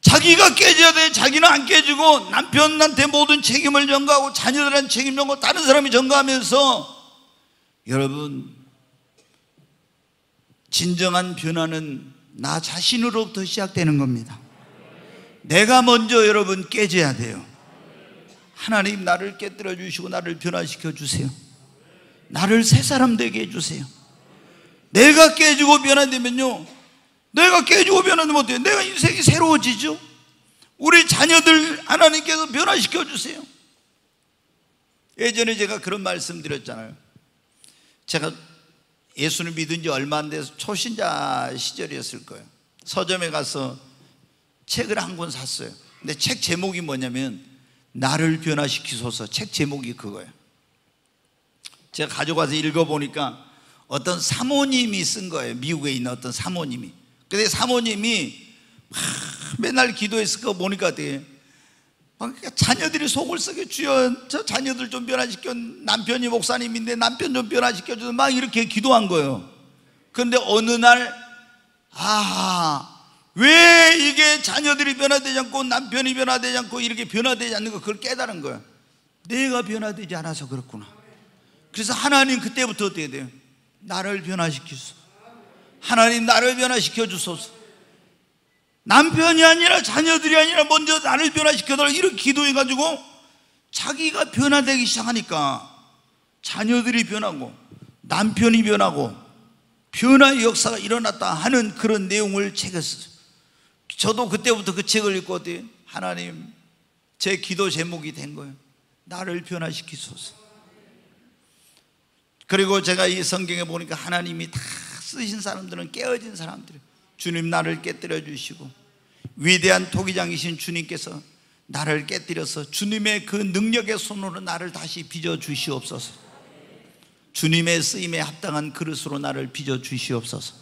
자기가 깨져야 돼. 자기는 안 깨지고 남편한테 모든 책임을 전가하고 자녀들한테 책임 전가하고 다른 사람이 전가하면서, 여러분, 진정한 변화는 나 자신으로부터 시작되는 겁니다. 내가 먼저 여러분 깨져야 돼요. 하나님, 나를 깨뜨려 주시고 나를 변화시켜 주세요. 나를 새 사람 되게 해주세요. 내가 깨지고 변화되면요, 내가 깨지고 변화되면 어때요? 내가 인생이 새로워지죠. 우리 자녀들 하나님께서 변화시켜 주세요. 예전에 제가 그런 말씀 드렸잖아요. 제가 예수를 믿은 지 얼마 안 돼서 초신자 시절이었을 거예요. 서점에 가서 책을 한 권 샀어요. 근데 책 제목이 뭐냐면 나를 변화시키소서. 책 제목이 그거예요. 제가 가져가서 읽어보니까 어떤 사모님이 쓴 거예요. 미국에 있는 어떤 사모님이. 근데 사모님이 맨날 기도했을 거 보니까 어떻게 자녀들이 속을 썩여, 주여 저 자녀들 좀 변화시켜, 남편이 목사님인데 남편 좀 변화시켜줘서 막 이렇게 기도한 거예요. 그런데 어느 날 왜 이게 자녀들이 변화되지 않고 남편이 변화되지 않고 이렇게 변화되지 않는 거, 그걸 깨달은 거예요. 내가 변화되지 않아서 그렇구나. 그래서 하나님, 그때부터 어떻게 돼요? 나를 변화시키소서. 하나님, 나를 변화시켜 주소서. 남편이 아니라 자녀들이 아니라 먼저 나를 변화시켜달라, 이렇게 기도해가지고 자기가 변화되기 시작하니까 자녀들이 변하고 남편이 변하고 변화의 역사가 일어났다 하는 그런 내용을 책에 썼어요. 저도 그때부터 그 책을 읽고 어때요? 하나님, 제 기도 제목이 된 거예요. 나를 변화시키소서. 그리고 제가 이 성경에 보니까 하나님이 다 쓰신 사람들은 깨어진 사람들이에요. 주님 나를 깨뜨려 주시고 위대한 토기장이신 주님께서 나를 깨뜨려서 주님의 그 능력의 손으로 나를 다시 빚어 주시옵소서. 주님의 쓰임에 합당한 그릇으로 나를 빚어 주시옵소서.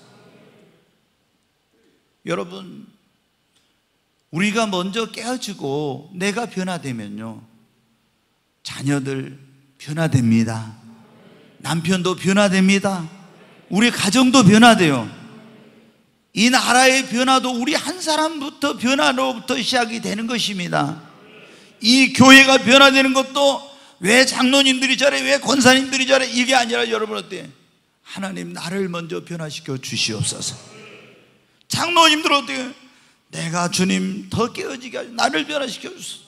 여러분, 우리가 먼저 깨어지고 내가 변화되면요, 자녀들 변화됩니다. 남편도 변화됩니다. 우리 가정도 변화돼요. 이 나라의 변화도 우리 한 사람부터 변화로부터 시작이 되는 것입니다. 이 교회가 변화되는 것도 왜 장로님들이 잘해, 왜 권사님들이 잘해, 이게 아니라 여러분 어때요? 하나님 나를 먼저 변화시켜 주시옵소서. 장로님들 어때요? 내가 주님 더 깨어지게 하시고 나를 변화시켜 주소서.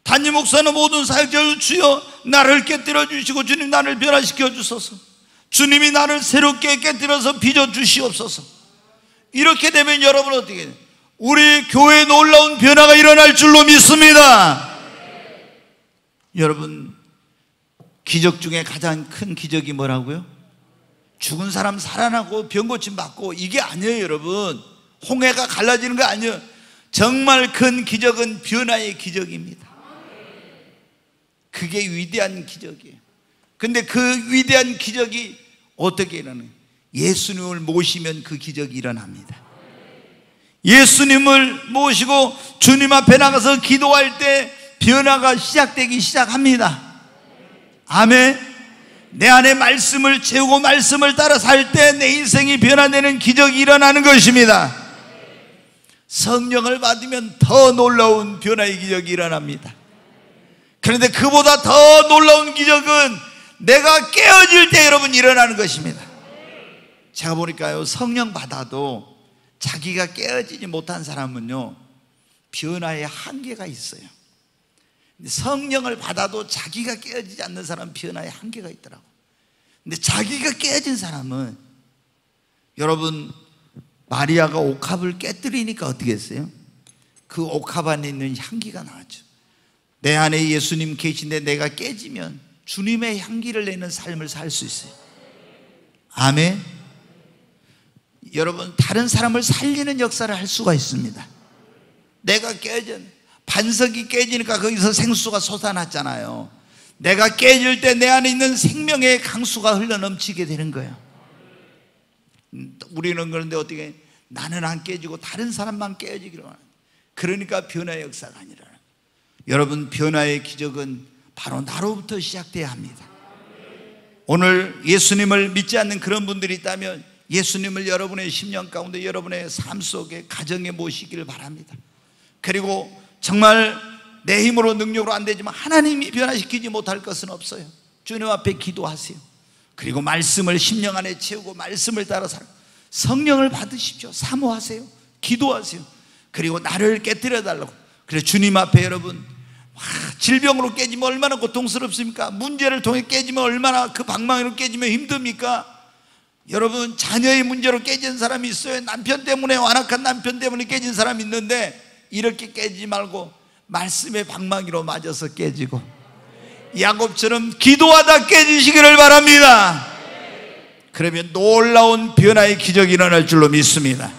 담임 목사는 모든 사역자들 주여 나를 깨뜨려 주시고 주님 나를 변화시켜 주소서. 주님이 나를 새롭게 깨뜨려서 빚어 주시옵소서. 이렇게 되면 여러분 어떻게 해요? 우리 교회에 놀라운 변화가 일어날 줄로 믿습니다. 여러분, 기적 중에 가장 큰 기적이 뭐라고요? 죽은 사람 살아나고 병 고침 받고, 이게 아니에요. 여러분, 홍해가 갈라지는 거 아니에요. 정말 큰 기적은 변화의 기적입니다. 그게 위대한 기적이에요. 근데 그 위대한 기적이 어떻게 일어나요? 예수님을 모시면 그 기적이 일어납니다. 예수님을 모시고 주님 앞에 나가서 기도할 때 변화가 시작되기 시작합니다. 아멘. 내 안에 말씀을 채우고 말씀을 따라 살 때 내 인생이 변화되는 기적이 일어나는 것입니다. 성령을 받으면 더 놀라운 변화의 기적이 일어납니다. 그런데 그보다 더 놀라운 기적은 내가 깨어질 때 여러분 일어나는 것입니다. 제가 보니까요, 성령 받아도 자기가 깨어지지 못한 사람은요, 변화의 한계가 있어요. 성령을 받아도 자기가 깨어지지 않는 사람은 변화의 한계가 있더라고요. 근데 자기가 깨어진 사람은, 여러분, 마리아가 옥합을 깨뜨리니까 어떻게 했어요? 그 옥합 안에 있는 향기가 나왔죠. 내 안에 예수님 계신데 내가 깨지면 주님의 향기를 내는 삶을 살 수 있어요. 아멘. 여러분, 다른 사람을 살리는 역사를 할 수가 있습니다. 내가 반석이 깨지니까 거기서 생수가 솟아났잖아요. 내가 깨질 때 내 안에 있는 생명의 강수가 흘러넘치게 되는 거예요. 우리는 그런데 어떻게, 나는 안 깨지고 다른 사람만 깨지기로 하는, 그러니까 변화의 역사가 아니라, 여러분, 변화의 기적은 바로 나로부터 시작돼야 합니다. 오늘 예수님을 믿지 않는 그런 분들이 있다면 예수님을 여러분의 심령 가운데, 여러분의 삶 속에, 가정에 모시기를 바랍니다. 그리고 정말 내 힘으로 능력으로 안 되지만 하나님이 변화시키지 못할 것은 없어요. 주님 앞에 기도하세요. 그리고 말씀을 심령 안에 채우고 말씀을 따라 살고 성령을 받으십시오. 사모하세요. 기도하세요. 그리고 나를 깨뜨려 달라고. 그래, 주님 앞에 여러분, 질병으로 깨지면 얼마나 고통스럽습니까? 문제를 통해 깨지면 얼마나, 그 방망이로 깨지면 힘듭니까? 여러분, 자녀의 문제로 깨진 사람이 있어요. 남편 때문에, 완악한 남편 때문에 깨진 사람이 있는데, 이렇게 깨지지 말고 말씀의 방망이로 맞아서 깨지고 야곱처럼 기도하다 깨지시기를 바랍니다. 그러면 놀라운 변화의 기적이 일어날 줄로 믿습니다.